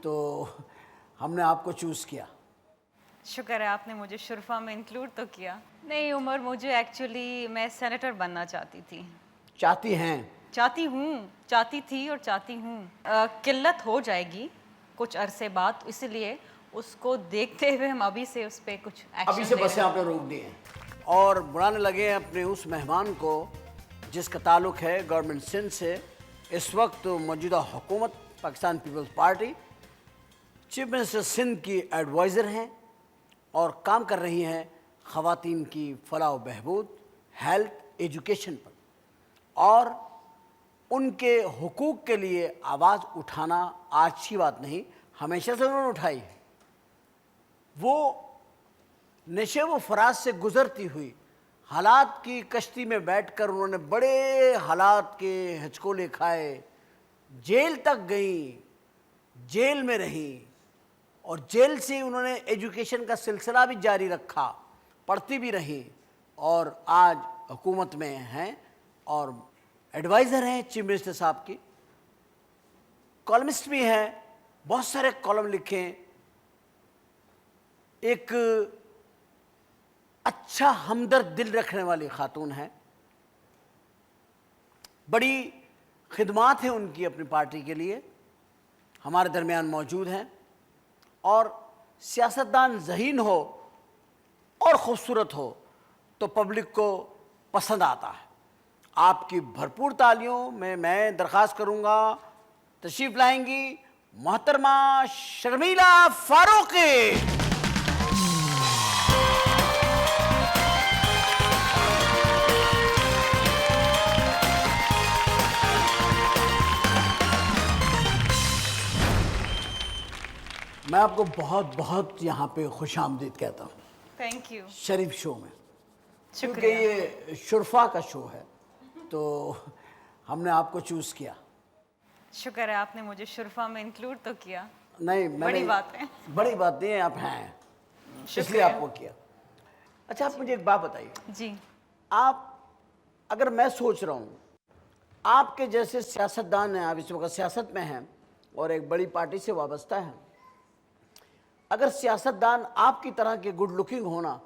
तो हमने आपको चूज़ किया। शुक्र है आपने मुझे शुरफा में इंक्लूड तो किया। नहीं उमर, मुझे एक्चुअली मैं सेनेटर बनना चाहती थी। चाहती हैं? चाहती हूँ, चाहती थी और चाहती हूँ। किल्लत हो जाएगी कुछ अरसे बाद, इसलिए उसको देखते हुए हम अभी से उस पर कुछ एक्शन अभी से बसें आपने रोक दी हैं और बुलाने लगे हैं अपने उस मेहमान को जिसका ताल्लुक है गवर्नमेंट सिंध से। इस वक्त मौजूदा हुकूमत Pakistan Peoples Party chief minister Sindh की एडवाइज़र हैं और काम कर रही हैं ख़वातीन की फलाह व बहबूद, हेल्थ, एजुकेशन पर, और उनके हुकूक के लिए आवाज़ उठाना आज की बात नहीं, हमेशा से उन्होंने उठाई है। वो नशे व फराज से गुज़रती हुई हालात की कश्ती में बैठकर उन्होंने बड़े हालात के हचकोले खाए, जेल तक गई, जेल में रहीं और जेल से उन्होंने एजुकेशन का सिलसिला भी जारी रखा, पढ़ती भी रहीं और आज हुकूमत में हैं और एडवाइज़र हैं चीफ मिनिस्टर साहब की। कॉलमिस्ट भी हैं, बहुत सारे कॉलम लिखे। एक अच्छा हमदर्द दिल रखने वाली खातून है, बड़ी खिदमात हैं उनकी अपनी पार्टी के लिए, हमारे दरमियान मौजूद हैं। और सियासतदान ज़हीन हो और ख़ूबसूरत हो तो पब्लिक को पसंद आता है। आपकी भरपूर तालियों में मैं दरख्वास्त करूँगा, तशरीफ़ लाएंगी मोहतरमा शर्मिला फारूकी। मैं आपको बहुत बहुत यहाँ पे खुशामदीद कहता हूँ। Thank you. शरीफ शो में, क्योंकि शुक्रिया। ये शुरफा का शो है तो हमने आपको चूज़ किया। शुक्र है आपने मुझे शुरफा में इंक्लूड तो किया। नहीं, बड़ी बात है। बड़ी बात नहीं है, आप हैं इसलिए आपको किया। अच्छा, आप मुझे एक बात बताइए जी। आप, अगर मैं सोच रहा हूँ आपके जैसे सियासतदान हैं, आप इस वक्त सियासत में हैं और एक बड़ी पार्टी से वाबस्ता हैं, अगर सियासतदान आपकी तरह के गुड लुकिंग होना,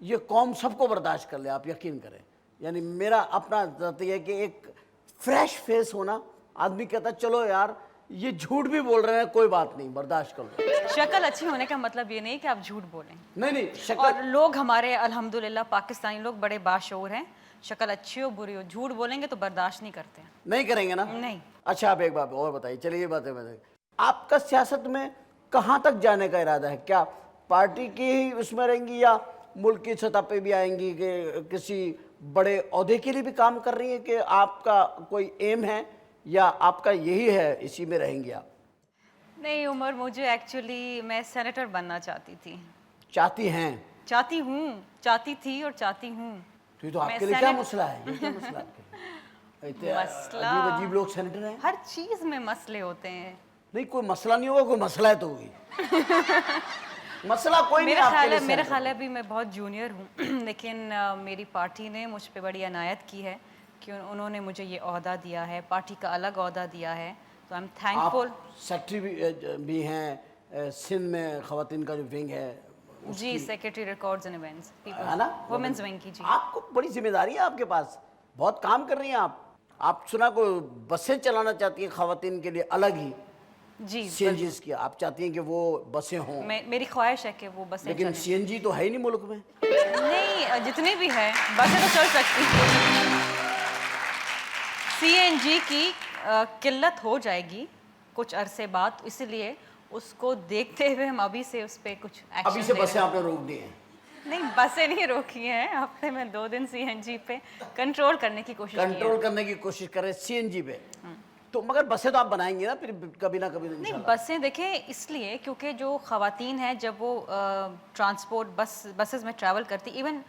ये कौम सबको बर्दाश्त कर ले, आप यकीन करें। यानी मेरा अपना ज़ाती है कि एक फ्रेश फेस होना, आदमी कहता चलो यार ये झूठ भी बोल रहे हैं, कोई बात नहीं, बर्दाश्त कर लो। शक्ल अच्छी होने का मतलब ये नहीं कि आप झूठ बोलें। नहीं, शक्ल। और लोग हमारे अल्हम्दुलिल्लाह पाकिस्तानी लोग बड़े बाशऊर हैं, शक्ल अच्छी हो बुरी हो, झूठ बोलेंगे तो बर्दाश्त नहीं करते। नहीं करेंगे ना? नहीं। अच्छा, आप एक बात और बताइए, चलिए ये बातें बताइए, आपका सियासत में कहाँ तक जाने का इरादा है? क्या पार्टी की ही उसमें रहेंगी या मुल्क की सतह पे भी आएंगी कि किसी बड़े ओहदे के लिए भी काम कर रही है, कि आपका कोई एम है या आपका यही है, इसी में रहेंगी आप? नहीं उमर, मुझे एक्चुअली मैं सेनेटर बनना चाहती थी। चाहती हैं? चाहती हूँ, चाहती थी और चाहती हूँ। तो ये तो आपके लिए क्या मसला है? ये क्या मसला आपके लिए? इतने मसला, अजीब अजीब लोग सेनेटर हैं। हर चीज़ में मसले होते हैं। नहीं, कोई मसला नहीं होगा, कोई मसला है तो होगी। मसला कोई नहीं आपके लिए। मेरा ख्याल है अभी मैं बहुत जूनियर हूँ लेकिन मेरी पार्टी ने मुझ पे बड़ी अनायत की है कि उन्होंने मुझे ये ओहदा दिया है, पार्टी का अलग ओहदा दिया है, तो आई एम थैंकफुल। सेक्रेटरी भी हैं सिंध में, ख़वातीन का जो विंग है जी, सेक्रेटरी रिकॉर्ड्स एंड इवेंट्स, है ना, वुमेन्स विंग की। जी, आपको बड़ी जिम्मेदारी है आपके पास, बहुत काम कर रही हैं आप सुना को बसें चलाना चाहती हैं ख़वातीन के लिए अलग ही, जी सीएनजी की आप चाहती हैं कि वो बसें हों। मेरी ख्वाहिश है कि वो बसें लेकिन चलें। सीएनजी तो है ही नहीं मुल्क में। नहीं, जितनी भी है बसें तो चल सकती हैं। सीएनजी की किल्लत हो जाएगी कुछ अरसे बाद, इसलिए उसको देखते हुए हम अभी से उस पर कुछ एक्शन अभी से बसें आपने रोक दी हैं? नहीं, बसें नहीं रोकी हैं, हफ्ते में 2 दिन सीएनजी पे कंट्रोल करने की कोशिश की है। कंट्रोल करने की कोशिश करें सीएनजी पे, तो मगर बसें तो आप बनाएंगे ना फिर कभी ना कभी तो नहीं, इंशाल्लाह। बसें देखें इसलिए क्योंकि जो ख़वातीन हैं जब वो ट्रांसपोर्ट बसेस में ट्रैवल करती, इवन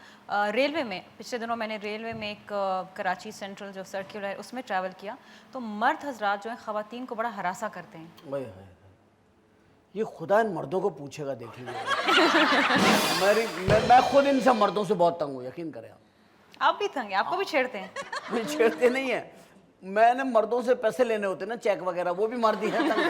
रेलवे में, पिछले दिनों मैंने रेलवे में एक कराची सेंट्रल जो सर्कुलर है उसमें ट्रैवल किया, तो मर्द हजरात जो हैं ख़वातीन को बड़ा हरासा करते हैं। वही है, ये खुदा इन मर्दों को पूछेगा, देख लीजिए। मैं खुद इन सब मर्दों से बहुत तंग हूँ, यकीन करें आप भी तंग हैं, आपको भी छेड़ते हैं। मैं छेड़ते नहीं है, मैंने मर्दों से पैसे लेने होते ना, चेक वगैरह, वो भी मर्द ही है तंग।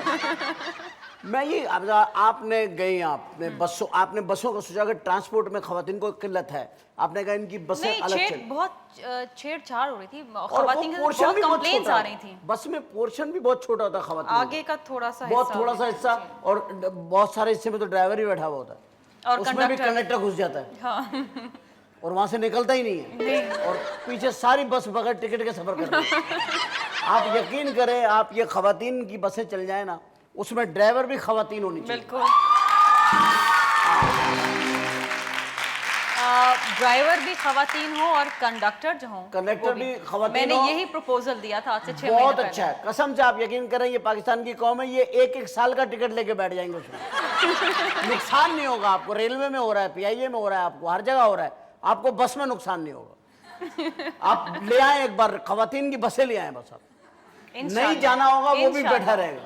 मैं ये आपने गई आपने बसों का सोचा कि ट्रांसपोर्ट में खवातीन को किल्लत है, आपने कहा इनकी बसें नहीं, अलग चल बहुत छेड़छाड़ हो रही थी, और खवातीन वो के पोर्शन बहुत भी बहुत कंप्लेंट्स छोटा आ रही थी। बस में पोर्शन भी बहुत छोटा होता है खवातीन आगे का थोड़ा सा बहुत हिस्सा थोड़ा सा हिस्सा, और बहुत सारे हिस्से में तो ड्राइवर ही बैठा हुआ होता है और उसमें भी कंडक्टर। कंडक्टर घुस जाता है हाँ और वहां से निकलता ही नहीं है नहीं। और पीछे सारी बस बगैर टिकट के सफर कर रही है। आप यकीन करें, आप ये खवातीन की बसें चल जाए ना, उसमें ड्राइवर भी खवातीन होनी चाहिए। बिल्कुल, ड्राइवर भी खवातीन हो और कंडक्टर जो हो कंडक्टर भी खवातीन मैंने हो। यही प्रपोजल दिया था आज से 6 महीने बहुत पहले। अच्छा है, कसम से आप यकीन करें, ये पाकिस्तान की कौम है, ये एक साल का टिकट लेके बैठ जाएंगे उसमें। नुकसान नहीं होगा आपको, रेलवे में हो रहा है, पीआईए में हो रहा है, आपको हर जगह हो रहा है, आपको बस में नुकसान नहीं होगा। आप ले आए एक बार खवातीन की बसें ले आए, बस आप नहीं जाना होगा वो भी बैठा रहेगा,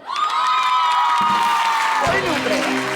कोई नहीं उतरेगा।